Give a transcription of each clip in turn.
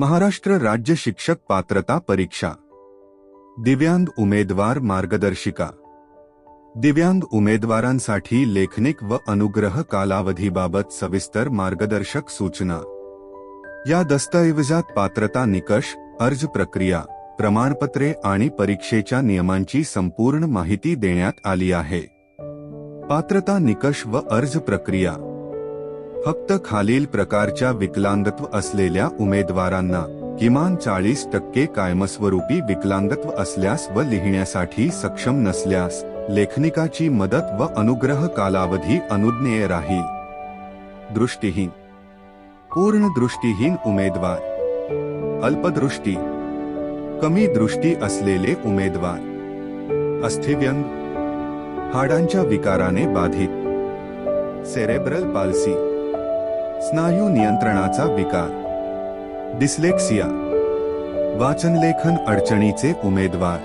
महाराष्ट्र राज्य शिक्षक पात्रता परीक्षा दिव्यांग उमेदवार मार्गदर्शिका दिव्यांग उमेदवारांसाठी लेखनिक व अनुग्रह कालावधीबाबत सविस्तर मार्गदर्शक सूचना। या दस्तऐवजात पात्रता निकष, अर्ज प्रक्रिया, प्रमाणपत्रे आणि परीक्षेच्या नियमांची संपूर्ण माहिती देण्यात आली आहे। पात्रता निकष व अर्ज प्रक्रिया फक्त खालील प्रकारच्या विकलांगत्व असलेल्या उमेदवारांना किमान 40% कायमस्वरूपी विकलांगत्व असल्यास व लिहिण्यासाठी सक्षम नसल्यास लेखनिकाची मदत व अनुग्रह कालावधी अनुज्ञेय राहील। दृष्टिहीन, पूर्ण दृष्टिहीन उमेदवार, अल्पदृष्टी, कमी दृष्टी असलेले उमेदवार, अस्थिव्यंग, हाडांच्या विकाराने बाधित, सेरेब्रल पाल्सी, स्नायू नियंत्रणाचा विकार, डिस्लेक्सिया, वाचनलेखन अडचणीचे उमेदवार।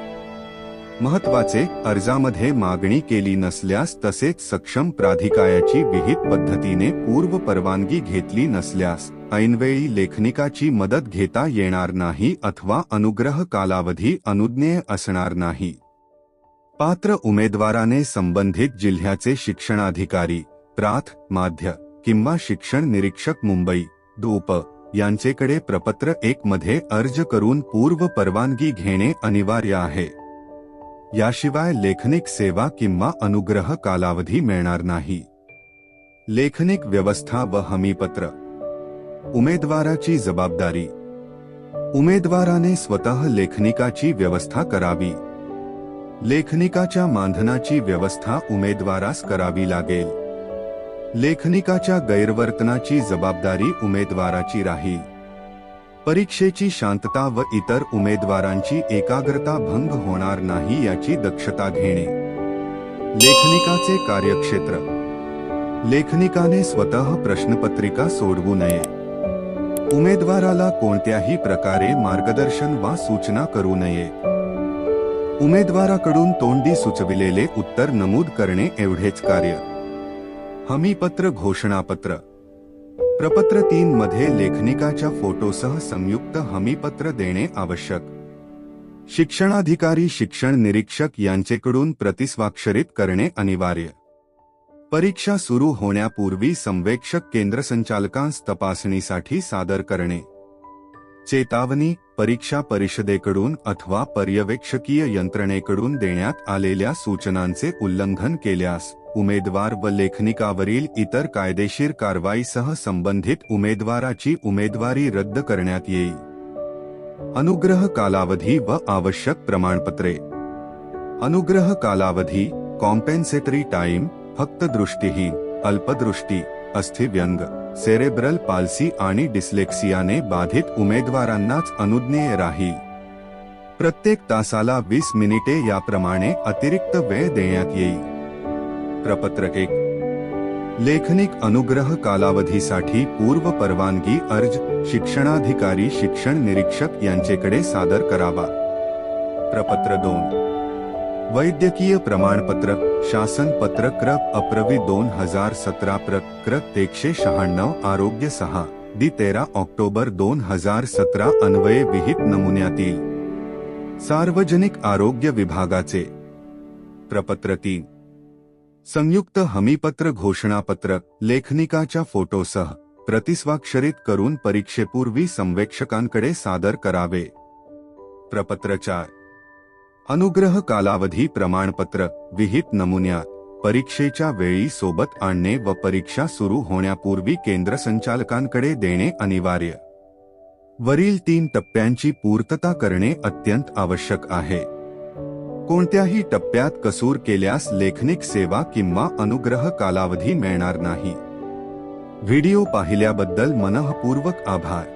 महत्त्वाचे, अर्जामध्ये मागणी केली नसल्यास तसेच सक्षम प्राधिकाराची विहित पद्धतीने पूर्व परवानगी घेतली नसल्यास ऐनवेळी लेखनिकाची मदत घेता येणार नाही अथवा अनुग्रह कालावधी अनुज्ञेय असणार नाही। पात्र उमेदवाराने संबंधित जिल्ह्याचे शिक्षणाधिकारी, प्राथ, माध्य किंवा शिक्षण निरीक्षक मुंबई, दूप यांचेकडे प्रपत्र 1 मध्ये अर्ज करून पूर्व परवानगी घेणे अनिवार्य आहे। याशिवाय लेखनिक सेवा किंवा अनुग्रह कालावधी मिळणार नाही। लेखनिक व्यवस्था व हमीपत्र। उमेदवाराची जबाबदारी, उमेदवाराने स्वतः लेखनिकाची व्यवस्था करावी। लेखनिकाच्या मानधनाची व्यवस्था उमेदवारास करावी लागेल। लेखनिकाच्या गैरवर्तनाची जबाबदारी उमेदवाराची राहील। परीक्षेची शांतता व इतर उमेदवारांची एकाग्रता भंग होणार नाही याची दक्षता घेणे। लेखनिकाचे कार्यक्षेत्र, लेखनिकाने स्वतः प्रश्नपत्रिका सोडवू नये। उमेदवाराला कोणत्याही प्रकारे मार्गदर्शन वा सूचना करू नये। उमेदवाराकडून तोंडी सुचविलेले उत्तर नमूद करणे एवढेच कार्य। हमीपत्र घोषणापत्र। प्रपत्र 3 मध्ये लेखनिकाच्या फोटोसह संयुक्त हमीपत्र देणे आवश्यक। शिक्षणाधिकारी, शिक्षण निरीक्षक यांचेकडून प्रतिस्वाक्षरित करणे अनिवार्य। परीक्षा सुरू होण्यापूर्वी संवेक्षक केंद्रसंचालकांस तपासणीसाठी सादर करणे। चेतावणी, परीक्षा परिषदेकडून अथवा पर्यवेक्षकीय यंत्रणेकडून देण्यात आलेल्या सूचनांचे उल्लंघन केल्यास उमेदवार व लेखनिकावरील इतर कायदेशीर कारवाईसह संबंधित उमेदवाराची उमेदवारी रद्द करण्यात येईल। अनुग्रह कालावधी व आवश्यक प्रमाणपत्रे। अनुग्रह कालावधी, कॉम्पेन्सेटरी टाइम, फक्त दृष्टिहीन, अल्पदृष्टी, अस्थिव्यंग, सेरेब्रल पाल्सी आणि डिस्लेक्सियाने बाधित उमेदवारांनाच अनुज्ञेय राहील। प्रत्येक तासाला 20 मिनिटे याप्रमाणे अतिरिक्त वेळ देण्यात येईल। प्रपत्र 1, लेखनिक अनुग्रह कालावधीसाठी पूर्व परवानगी अर्ज शिक्षणाधिकारी, शिक्षण निरीक्षक यांचेकडे सादर करावा। प्रपत्र 2, वैद्यकीय प्रमाणपत्र, शासन पत्र क्र. अप्रवि 2017 क्र. 196 आरोग्य 6 दि 13 ऑक्टोबर 2017 अन्वये विहित नमुन्यातील सार्वजनिक आरोग्य विभागाचे। प्रपत्र 3, संयुक्त हमीपत्र घोषणापत्र लेखनिकाच्या फोटोसह प्रतिस्वाक्षरित करून परीक्षेपूर्वी संवेक्षकांकडे सादर करावे। प्रपत्र 4, अनुग्रह कालावधी प्रमाणपत्र विहित नमुन्यात परीक्षेच्या वेळी सोबत आणणे व परीक्षा सुरू होण्यापूर्वी केंद्रसंचालकांकडे देणे अनिवार्य। वरील 3 टप्प्यांची पूर्तता करणे अत्यंत आवश्यक आहे। कोणत्याही टप्प्यात कसूर केल्यास लेखनिक सेवा किंवा अनुग्रह कालावधी मिळणार नाही। व्हिडिओ पाहिल्याबद्दल मनःपूर्वक आभार।